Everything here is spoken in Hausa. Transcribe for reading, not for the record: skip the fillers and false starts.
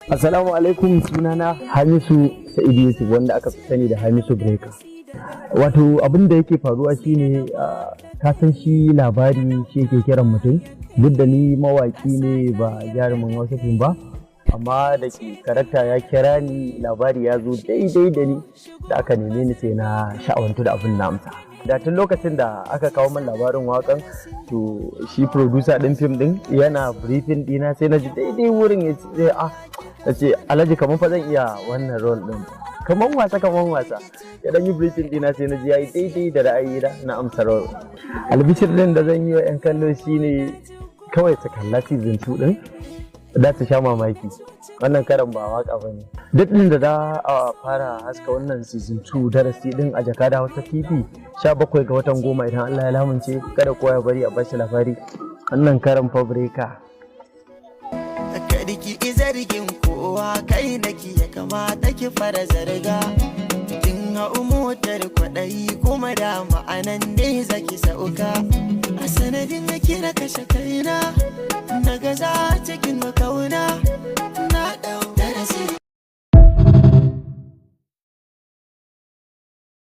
Assalamu alaikum, sunana Hamisu Sa'idu Yusuf wanda aka fi sani da Hamisu Breaker. Wato abin da yake faruwa shine ka san shi labari shi yake kiran mutum, duk da ni mawaki ne ba jarumin wasu fim ba, amma da ke karakta ya kira ni labari ya zo daidai da ni da aka neme ni sai na sha'awantu da abin na amsa. Da tun lokacin da aka kawo min labarin wakan to shi producer din fim din yana briefing dina sai na ji daidai wurin ya ce Alhaji kamar fa zan iya wannan role din kamar wasa ya dan yi briefing dina sai na ji yayi daidai da ra'ayi na amsa role. Albishir din da zan yi wa yan kallo shine kawai su kalla season 2 din da su sha mamaki. Wannan karan ba waka bane. Duk din da za a fara haska wannan season 2 darasi din a Jakada Hausa TV 17 ga watan 10 idan Allah ya lamunce, kada kowa ya bari a bashi labari. Wannan karan fa Breaker. Kadiki izargin kowa kai nake ya kamata ki fara zarga. Kin hau motar kwaɗayi kuma da ma'anan dai zaki sauka. A sanadin na kira kashe kaina na gaza cikin